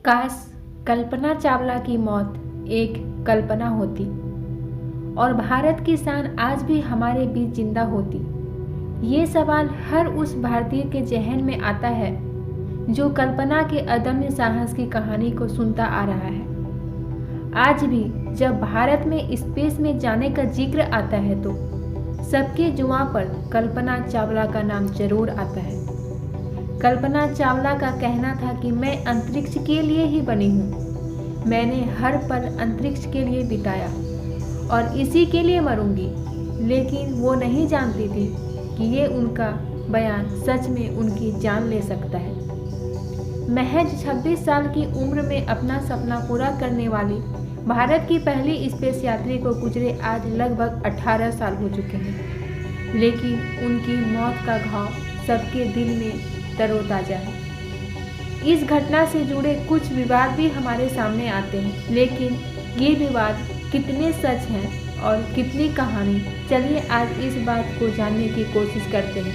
काश कल्पना चावला की मौत एक कल्पना होती और भारत की शान आज भी हमारे बीच जिंदा होती। ये सवाल हर उस भारतीय के जहन में आता है जो कल्पना के अदम्य साहस की कहानी को सुनता आ रहा है। आज भी जब भारत में स्पेस में जाने का जिक्र आता है तो सबके जुबां पर कल्पना चावला का नाम जरूर आता है। कल्पना चावला का कहना था कि मैं अंतरिक्ष के लिए ही बनी हूँ। मैंने हर पल अंतरिक्ष के लिए बिताया और इसी के लिए मरूंगी। लेकिन वो नहीं जानती थी कि ये उनका बयान सच में उनकी जान ले सकता है। महज 26 साल की उम्र में अपना सपना पूरा करने वाली भारत की पहली स्पेस यात्री को गुजरे आज लगभग 18 साल हो चुके हैं। लेकिन उनकी मौत का घाव सबके दिल में तरोताजा है। इस घटना से जुड़े कुछ विवाद भी हमारे सामने आते हैं, लेकिन ये विवाद कितने सच हैं और कितनी कहानी, चलिए आज इस बात को जानने की कोशिश करते हैं।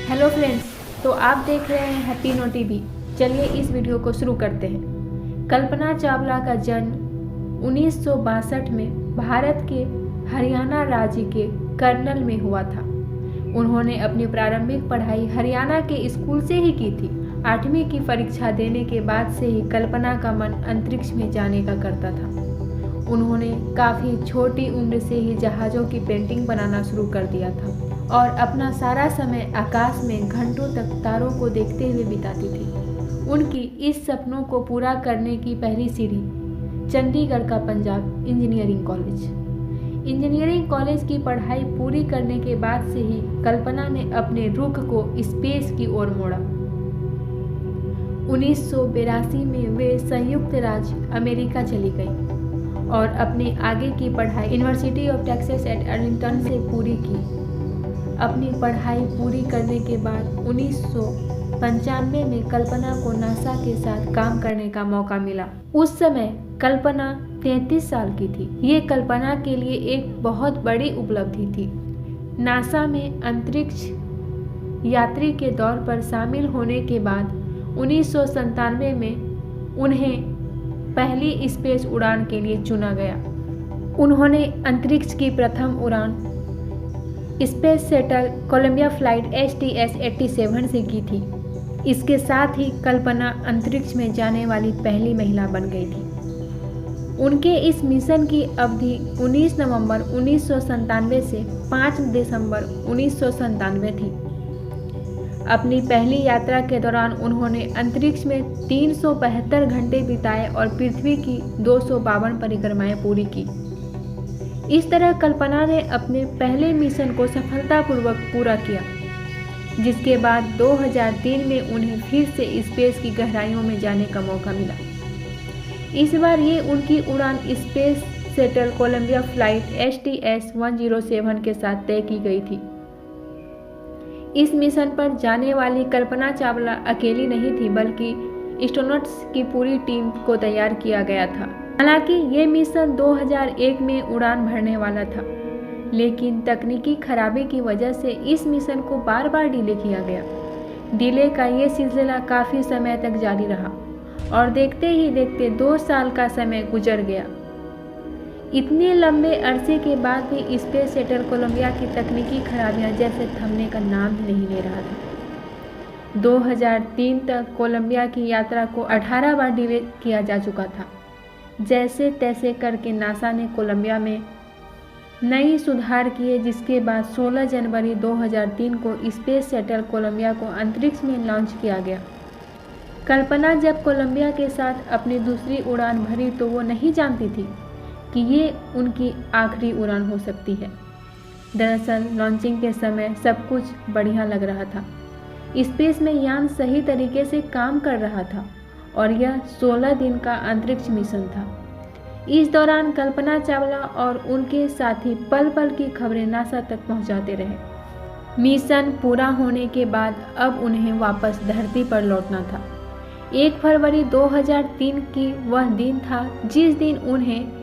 हेलो फ्रेंड्स, तो आप देख रहे हैं हैप्पी नो टीवी। चलिए इस वीडियो को शुरू करते हैं। कल्पना चावला का जन्म 1962 में भारत के हरियाणा राज्य के कर्नल में हुआ था। उन्होंने अपनी प्रारंभिक पढ़ाई हरियाणा के स्कूल से ही की थी। 8वीं की परीक्षा देने के बाद से ही कल्पना का मन अंतरिक्ष में जाने का करता था। उन्होंने काफ़ी छोटी उम्र से ही जहाज़ों की पेंटिंग बनाना शुरू कर दिया था और अपना सारा समय आकाश में घंटों तक तारों को देखते हुए बिताती थी। उनकी इस सपनों को पूरा करने की पहली सीढ़ी चंडीगढ़ का पंजाब इंजीनियरिंग कॉलेज की पढ़ाई पूरी करने के बाद से ही कल्पना ने अपने रुख को स्पेस की ओर मोड़ा। 1982 में वे संयुक्त राज्य अमेरिका चली गईं और अपनी आगे की पढ़ाई University of Texas at Arlington से पूरी की। अपनी पढ़ाई पूरी करने के बाद 1995 में कल्पना को नासा के साथ काम करने का मौका मिला। उस समय कल्पना 33 साल की थी। ये कल्पना के लिए एक बहुत बड़ी उपलब्धि थी। नासा में अंतरिक्ष यात्री के दौर पर शामिल होने के बाद 1997 में उन्हें पहली स्पेस उड़ान के लिए चुना गया। उन्होंने अंतरिक्ष की प्रथम उड़ान space shuttle Columbia flight STS-87 से की थी। इसके साथ ही कल्पना अंतरिक्ष में जाने वाली पहली महिला बन गई थी। उनके इस मिशन की अवधि 19 नवंबर 1997 से 5 दिसंबर 1997 थी। अपनी पहली यात्रा के दौरान उन्होंने अंतरिक्ष में 372 घंटे बिताए और पृथ्वी की 252 परिक्रमाएं पूरी की। इस तरह कल्पना ने अपने पहले मिशन को सफलतापूर्वक पूरा किया, जिसके बाद 2003 में उन्हें फिर से स्पेस की गहराइयों में जाने का मौका मिला। इस बार ये उनकी उड़ान space shuttle Columbia flight STS-107 के साथ तय की गई थी। इस मिशन पर जाने वाली कल्पना चावला अकेली नहीं थी, बल्कि एस्ट्रोनॉट्स की पूरी टीम को तैयार किया गया था। हालांकि ये मिशन 2001 में उड़ान भरने वाला था, लेकिन तकनीकी खराबी की वजह से इस मिशन को बार बार डिले किया गया। डिले का ये सिलसिला काफ़ी समय तक जारी रहा और देखते ही देखते 2 साल का समय गुजर गया। इतने लंबे अरसे के बाद भी स्पेस शटल कोलंबिया की तकनीकी खराबियां जैसे थमने का नाम ही नहीं ले रहा था। 2003 तक कोलंबिया की यात्रा को 18 बार डिले किया जा चुका था। जैसे तैसे करके नासा ने कोलंबिया में नई सुधार किए, जिसके बाद 16 जनवरी 2003 को स्पेस शटल कोलंबिया को अंतरिक्ष में लॉन्च किया गया। कल्पना जब कोलंबिया के साथ अपनी दूसरी उड़ान भरी तो वो नहीं जानती थी कि ये उनकी आखिरी उड़ान हो सकती है। दरअसल लॉन्चिंग के समय सब कुछ बढ़िया लग रहा था। स्पेस में यान सही तरीके से काम कर रहा था और यह 16 दिन का अंतरिक्ष मिशन था। इस दौरान कल्पना चावला और उनके साथी पल पल की खबरें नासा तक पहुंचाते रहे। मिशन पूरा होने के बाद अब उन्हें वापस धरती पर लौटना था। 1 फरवरी 2003 की वह दिन था जिस दिन उन्हें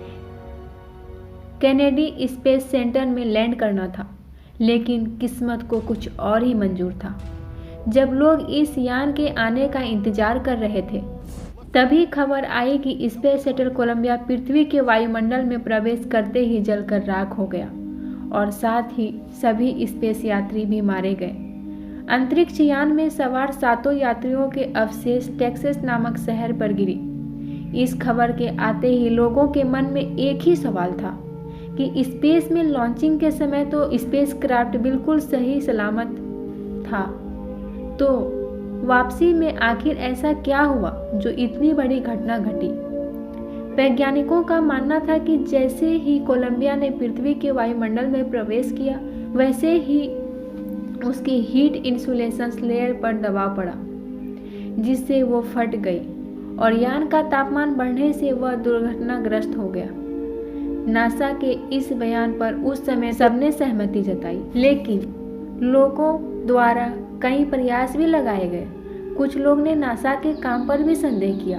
कैनेडी स्पेस सेंटर में लैंड करना था, लेकिन किस्मत को कुछ और ही मंजूर था। जब लोग इस यान के आने का इंतजार कर रहे थे, तभी खबर आई कि स्पेस शटल कोलंबिया पृथ्वी के वायुमंडल में प्रवेश करते ही जलकर राख हो गया और साथ ही सभी स्पेस यात्री भी मारे गए। अंतरिक्ष यान में सवार 7 यात्रियों के अवशेष टेक्सास नामक शहर पर गिरी। इस खबर के आते ही लोगों के मन में एक ही सवाल था कि स्पेस में लॉन्चिंग के समय तो स्पेसक्राफ्ट बिल्कुल सही सलामत था, तो वापसी में आखिर ऐसा क्या हुआ जो इतनी बड़ी घटना घटी। वैज्ञानिकों का मानना था कि जैसे ही कोलंबिया ने पृथ्वी के वायुमंडल में प्रवेश किया, वैसे ही उसकी हीट इंसुलेशन लेयर पर दबाव पड़ा, जिससे वो फट गई और यान का तापमान बढ़ने से वह दुर्घटनाग्रस्त हो गया। नासा के इस बयान पर उस समय सबने सहमति जताई, लेकिन लोगों द्वारा कई प्रयास भी लगाए गए। कुछ लोग ने नासा के काम पर भी संदेह किया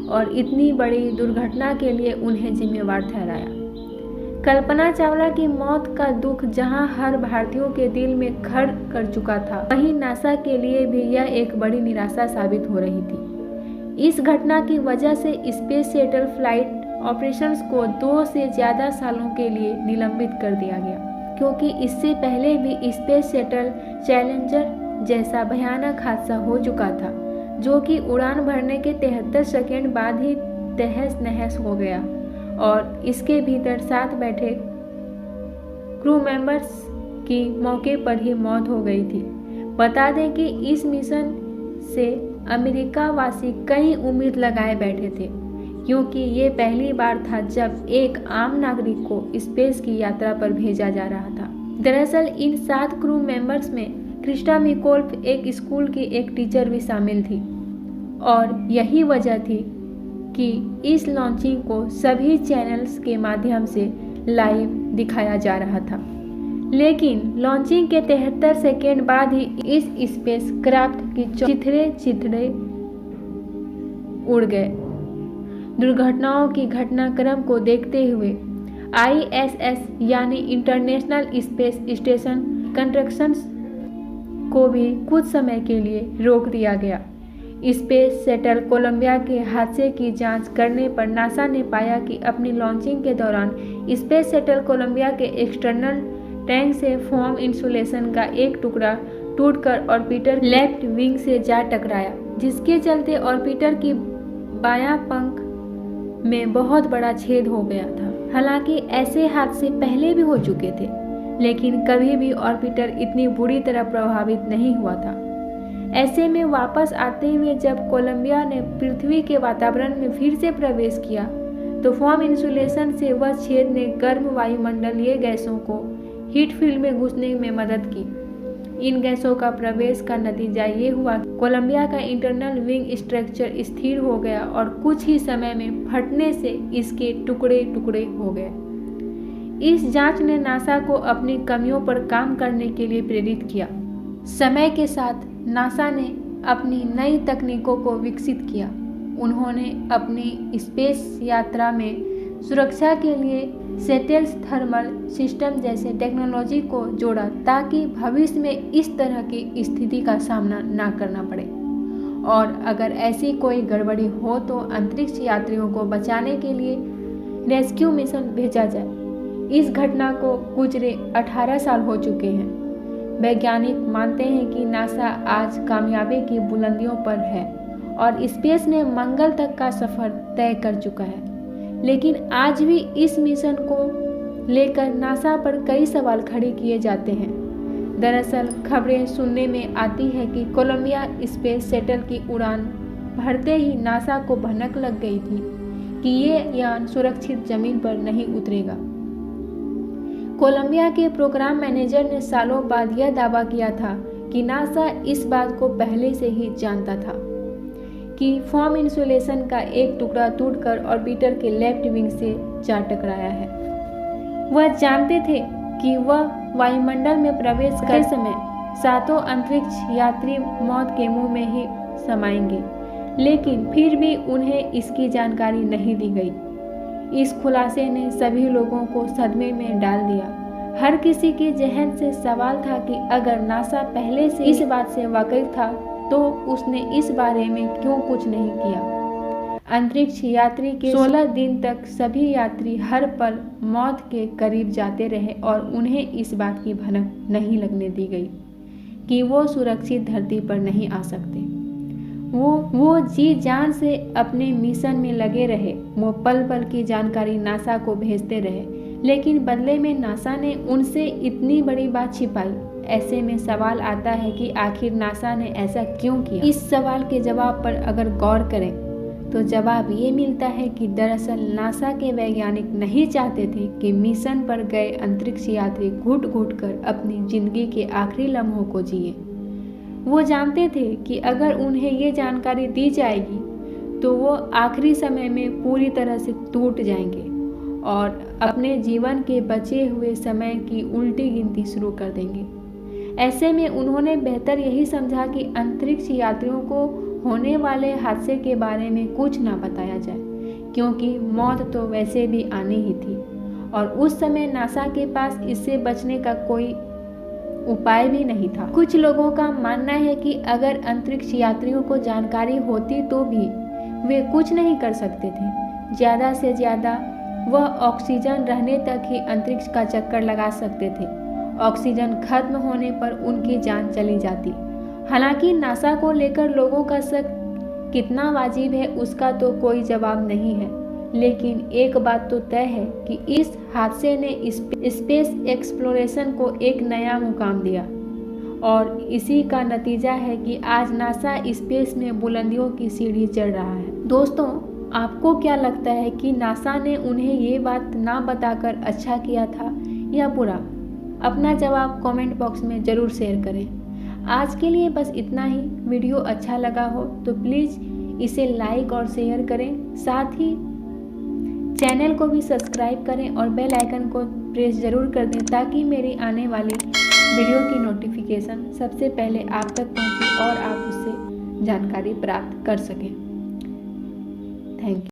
और इतनी बड़ी दुर्घटना के लिए उन्हें जिम्मेवार ठहराया। कल्पना चावला की मौत का दुख जहां हर भारतीयों के दिल में घर कर चुका था, वहीं नासा के लिए भी यह एक बड़ी निराशा साबित हो रही थी। इस घटना की वजह से स्पेस शटल फ्लाइट ऑपरेशंस को 2 से ज़्यादा सालों के लिए निलंबित कर दिया गया, क्योंकि इससे पहले भी स्पेस शटल चैलेंजर जैसा भयानक हादसा हो चुका था, जो कि उड़ान भरने के 73 सेकंड बाद ही तहस नहस हो गया और इसके भीतर 7 बैठे क्रू मेंबर्स की मौके पर ही मौत हो गई थी। बता दें कि इस मिशन से अमेरिका वासी कई उम्मीद लगाए बैठे थे, क्योंकि ये पहली बार था जब एक आम नागरिक को स्पेस की यात्रा पर भेजा जा रहा था। दरअसल इन 7 क्रू मेंबर्स में क्रिस्टा मिकोल्फ एक स्कूल की एक टीचर भी शामिल थी और यही वजह थी कि इस लॉन्चिंग को सभी चैनल्स के माध्यम से लाइव दिखाया जा रहा था। लेकिन लॉन्चिंग के 73 सेकेंड बाद ही इस स्पेस क्राफ्ट की चिथड़े उड़ गए। दुर्घटनाओं की घटनाक्रम को देखते हुए ISS यानी इंटरनेशनल स्पेस स्टेशन कंस्ट्रक्शंस को भी कुछ समय के लिए रोक दिया गया। स्पेस शटल कोलंबिया के हादसे की जांच करने पर नासा ने पाया कि अपनी लॉन्चिंग के दौरान स्पेस शटल कोलंबिया के एक्सटर्नल टैंक से फोम इंसुलेशन का एक टुकड़ा टूटकर ऑर्बिटर लेफ्ट विंग से जा टकराया, जिसके चलते ऑर्बिटर की बायां पंख में बहुत बड़ा छेद हो गया था। हालांकि ऐसे हादसे पहले भी हो चुके थे, लेकिन कभी भी ऑर्बिटर इतनी बुरी तरह प्रभावित नहीं हुआ था। ऐसे में वापस आते हुए जब कोलंबिया ने पृथ्वी के वातावरण में फिर से प्रवेश किया, तो फोम इंसुलेशन से वह छेद ने गर्म वायुमंडलीय गैसों को हीट फील्ड में घुसने में मदद की। इन गैसों का प्रवेश का नतीजा ये हुआ कि कोलंबिया का इंटरनल विंग स्ट्रक्चर स्थिर हो गया और कुछ ही समय में फटने से इसके टुकड़े टुकड़े हो गए। इस जांच ने नासा को अपनी कमियों पर काम करने के लिए प्रेरित किया। समय के साथ नासा ने अपनी नई तकनीकों को विकसित किया। उन्होंने अपनी स्पेस यात्रा में सुरक्षा के लिए सेटेल्स थर्मल सिस्टम जैसे टेक्नोलॉजी को जोड़ा, ताकि भविष्य में इस तरह की स्थिति का सामना ना करना पड़े और अगर ऐसी कोई गड़बड़ी हो तो अंतरिक्ष यात्रियों को बचाने के लिए रेस्क्यू मिशन भेजा जाए। इस घटना को गुजरे 18 साल हो चुके हैं। वैज्ञानिक मानते हैं कि नासा आज कामयाबी की बुलंदियों पर है और स्पेस ने मंगल तक का सफर तय कर चुका है, लेकिन आज भी इस मिशन को लेकर नासा पर कई सवाल खड़े किए जाते हैं। दरअसल खबरें सुनने में आती है कि कोलंबिया स्पेस शटल की उड़ान भरते ही नासा को भनक लग गई थी कि ये यान सुरक्षित जमीन पर नहीं उतरेगा। कोलंबिया के प्रोग्राम मैनेजर ने सालों बाद यह दावा किया था कि नासा इस बात को पहले से ही जानता था कि फोम इंसुलेशन का एक टुकड़ा टूटकर ऑर्बिटर के लेफ्ट विंग से जा टकराया है। वह जानते थे कि वह वायुमंडल में प्रवेश करते समय 7 अंतरिक्ष यात्री मौत के मुंह में ही समाएंगे, लेकिन फिर भी उन्हें इसकी जानकारी नहीं दी गई। इस खुलासे ने सभी लोगों को सदमे में डाल दिया। हर किसी के जहन से सवाल था कि अगर नासा पहले से इस बात से वाकिफ था तो उसने इस बारे में क्यों कुछ नहीं किया। अंतरिक्ष यात्री के 16 दिन तक सभी यात्री हर पल मौत के करीब जाते रहे और उन्हें इस बात की भनक नहीं लगने दी गई कि वो सुरक्षित धरती पर नहीं आ सकते। वो जी जान से अपने मिशन में लगे रहे। वो पल पल की जानकारी नासा को भेजते रहे, लेकिन बदले में नासा ने उनसे इतनी बड़ी बात छिपाई। ऐसे में सवाल आता है कि आखिर नासा ने ऐसा क्यों किया। इस सवाल के जवाब पर अगर गौर करें तो जवाब ये मिलता है कि दरअसल नासा के वैज्ञानिक नहीं चाहते थे कि मिशन पर गए अंतरिक्ष यात्री घुट घुट कर अपनी जिंदगी के आखिरी लम्हों को जिए। वो जानते थे कि अगर उन्हें ये जानकारी दी जाएगी तो वो आखिरी समय में पूरी तरह से टूट जाएंगे और अपने जीवन के बचे हुए समय की उल्टी गिनती शुरू कर देंगे। ऐसे में उन्होंने बेहतर यही समझा कि अंतरिक्ष यात्रियों को होने वाले हादसे के बारे में कुछ ना बताया जाए, क्योंकि मौत तो वैसे भी आनी ही थी और उस समय नासा के पास इससे बचने का कोई उपाय भी नहीं था। कुछ लोगों का मानना है कि अगर अंतरिक्ष यात्रियों को जानकारी होती तो भी वे कुछ नहीं कर सकते थे। ज़्यादा से ज़्यादा वह ऑक्सीजन रहने तक ही अंतरिक्ष का चक्कर लगा सकते थे। ऑक्सीजन खत्म होने पर उनकी जान चली जाती। हालांकि नासा को लेकर लोगों का शक कितना वाजिब है उसका तो कोई जवाब नहीं है, लेकिन एक बात तो तय है कि इस हादसे ने स्पेस एक्सप्लोरेशन को एक नया मुकाम दिया और इसी का नतीजा है कि आज नासा स्पेस में बुलंदियों की सीढ़ी चढ़ रहा है। दोस्तों, आपको क्या लगता है कि नासा ने उन्हें ये बात ना बताकर अच्छा किया था या बुरा? अपना जवाब कमेंट बॉक्स में ज़रूर शेयर करें। आज के लिए बस इतना ही। वीडियो अच्छा लगा हो तो प्लीज़ इसे लाइक और शेयर करें। साथ ही चैनल को भी सब्सक्राइब करें और बेल आइकन को प्रेस ज़रूर कर दें ताकि मेरी आने वाली वीडियो की नोटिफिकेशन सबसे पहले आप तक पहुंचे और आप उससे जानकारी प्राप्त कर सकें। Thank you.